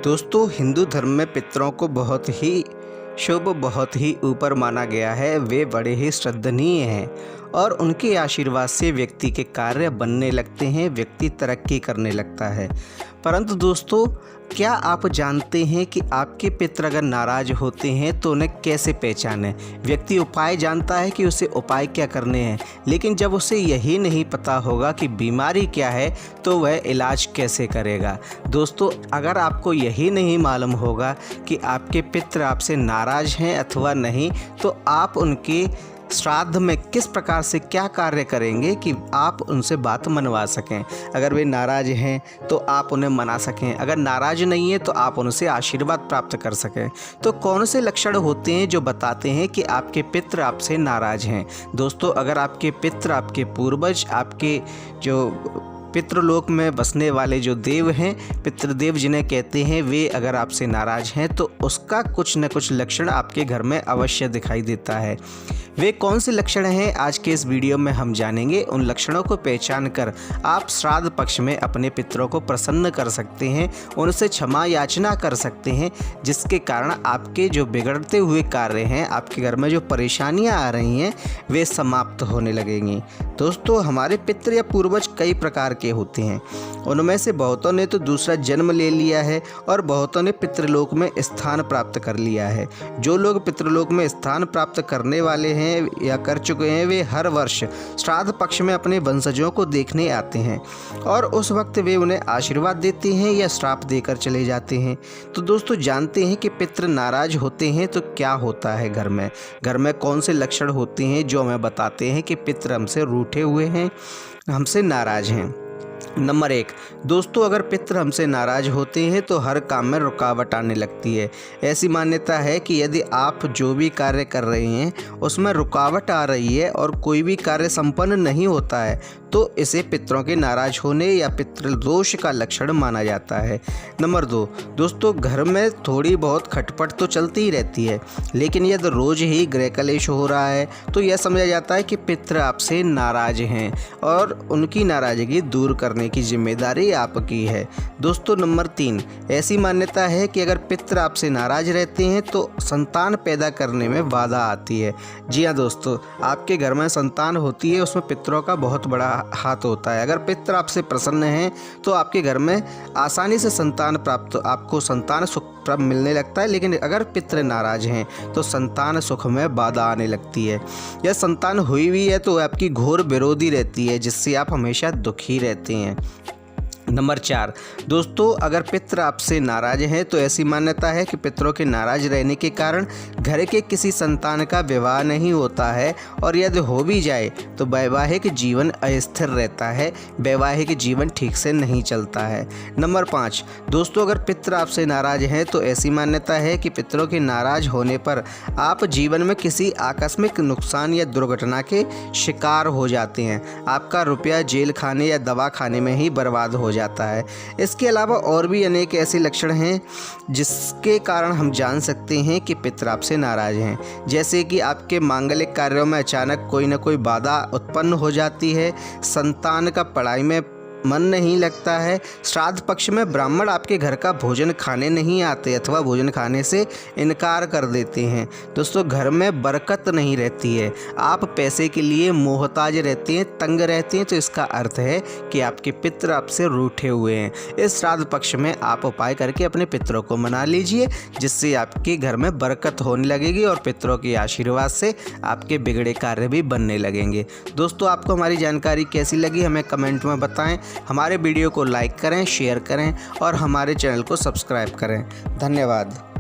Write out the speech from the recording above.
दोस्तों, हिंदू धर्म में पितरों को बहुत ही शुभ, बहुत ही ऊपर माना गया है। वे बड़े ही श्रद्धनीय हैं और उनके आशीर्वाद से व्यक्ति के कार्य बनने लगते हैं, व्यक्ति तरक्की करने लगता है। परंतु दोस्तों, क्या आप जानते हैं कि आपके पितर अगर नाराज़ होते हैं तो उन्हें कैसे पहचानें? व्यक्ति उपाय जानता है कि उसे उपाय क्या करने हैं, लेकिन जब उसे यही नहीं पता होगा कि बीमारी क्या है तो वह इलाज कैसे करेगा। दोस्तों, अगर आपको यही नहीं मालूम होगा कि आपके पितर आपसे नाराज़ हैं अथवा नहीं, तो आप उनके श्राद्ध में किस प्रकार से क्या कार्य करेंगे कि आप उनसे बात मनवा सकें। अगर वे नाराज़ हैं तो आप उन्हें मना सकें, अगर नाराज़ नहीं है तो आप उनसे आशीर्वाद प्राप्त कर सकें। तो कौन से लक्षण होते हैं जो बताते हैं कि आपके पितर आपसे नाराज़ हैं? दोस्तों, अगर आपके पितर, आपके पूर्वज, आपके जो पितृलोक में बसने वाले जो देव हैं, पितृदेव जिन्हें कहते हैं, वे अगर आपसे नाराज़ हैं तो उसका कुछ न कुछ लक्षण आपके घर में अवश्य दिखाई देता है। वे कौन से लक्षण हैं आज के इस वीडियो में हम जानेंगे। उन लक्षणों को पहचान कर आप श्राद्ध पक्ष में अपने पितरों को प्रसन्न कर सकते हैं, उनसे क्षमा याचना कर सकते हैं, जिसके कारण आपके जो बिगड़ते हुए कार्य हैं, आपके घर में जो परेशानियां आ रही हैं, वे समाप्त होने लगेंगी। दोस्तों, हमारे पितर या पूर्वज कई प्रकार के होते हैं। उनमें से बहुतों ने तो दूसरा जन्म ले लिया है और बहुतों ने पितृलोक में स्थान प्राप्त कर लिया है। जो लोग पितृलोक में स्थान प्राप्त करने वाले हैं या कर चुके हैं, वे हर वर्ष श्राद्ध पक्ष में अपने वंशजों को देखने आते हैं और उस वक्त वे उन्हें आशीर्वाद देते हैं या श्राप देकर चले जाते हैं। तो दोस्तों, जानते हैं कि पितर नाराज होते हैं तो क्या होता है घर में कौन से लक्षण होते हैं जो हमें बताते हैं कि पितर हमसे रूठे हुए हैं, हमसे नाराज हैं। नंबर 1, दोस्तों, अगर पितर हमसे नाराज होते हैं तो हर काम में रुकावट आने लगती है। ऐसी मान्यता है कि यदि आप जो भी कार्य कर रहे हैं उसमें रुकावट आ रही है और कोई भी कार्य संपन्न नहीं होता है तो इसे पितरों के नाराज होने या पितृदोष का लक्षण माना जाता है। नंबर 2, दोस्तों, घर में थोड़ी बहुत खटपट तो चलती ही रहती है, लेकिन यदि रोज ही गृह कलेश हो रहा है तो यह समझा जाता है कि पितर आपसे नाराज हैं और उनकी नाराजगी दूर करने की जिम्मेदारी आपकी है। दोस्तों, नंबर 3, ऐसी मान्यता है कि अगर पितर आपसे नाराज रहते हैं तो संतान पैदा करने में बाधा आती है। जी हाँ दोस्तों, आपके घर में संतान होती है, उसमें पितरों का बहुत बड़ा हाथ होता है। अगर पितर आपसे प्रसन्न हैं तो आपके घर में आसानी से संतान प्राप्त, आपको संतान सुख प्राप्त मिलने लगता है, लेकिन अगर पितर नाराज हैं तो संतान सुख में बाधा आने लगती है। यह संतान हुई भी है तो आपकी घोर विरोधी रहती है, जिससे आप हमेशा दुखी रहते हैं। नंबर 4, दोस्तों, अगर पितर आपसे नाराज हैं तो ऐसी मान्यता है कि पितरों के नाराज रहने के कारण घर के किसी संतान का विवाह नहीं होता है और यदि हो भी जाए तो वैवाहिक जीवन अस्थिर रहता है, वैवाहिक जीवन ठीक से नहीं चलता है। नंबर 5, दोस्तों, अगर पितर आपसे नाराज हैं तो ऐसी मान्यता है कि पितरों के नाराज होने पर आप जीवन में किसी आकस्मिक नुकसान या दुर्घटना के शिकार हो जाते हैं। आपका रुपया जेल खाने या दवा खाने में ही बर्बाद हो जाता है। इसके अलावा और भी अनेक ऐसे लक्षण हैं जिसके कारण हम जान सकते हैं कि पितर आपसे नाराज हैं, जैसे कि आपके मांगलिक कार्यों में अचानक कोई न कोई बाधा उत्पन्न हो जाती है, संतान का पढ़ाई में मन नहीं लगता है, श्राद्ध पक्ष में ब्राह्मण आपके घर का भोजन खाने नहीं आते अथवा भोजन खाने से इनकार कर देते हैं। दोस्तों, घर में बरकत नहीं रहती है, आप पैसे के लिए मोहताज रहते हैं, तंग रहते हैं, तो इसका अर्थ है कि आपके पितर आपसे रूठे हुए हैं। इस श्राद्ध पक्ष में आप उपाय करके अपने पितरों को मना लीजिए, जिससे आपके घर में बरकत होने लगेगी और पितरों के आशीर्वाद से आपके बिगड़े कार्य भी बनने लगेंगे। दोस्तों, आपको हमारी जानकारी कैसी लगी हमें कमेंट में बताएं। हमारे वीडियो को लाइक करें, शेयर करें और हमारे चैनल को सब्सक्राइब करें। धन्यवाद।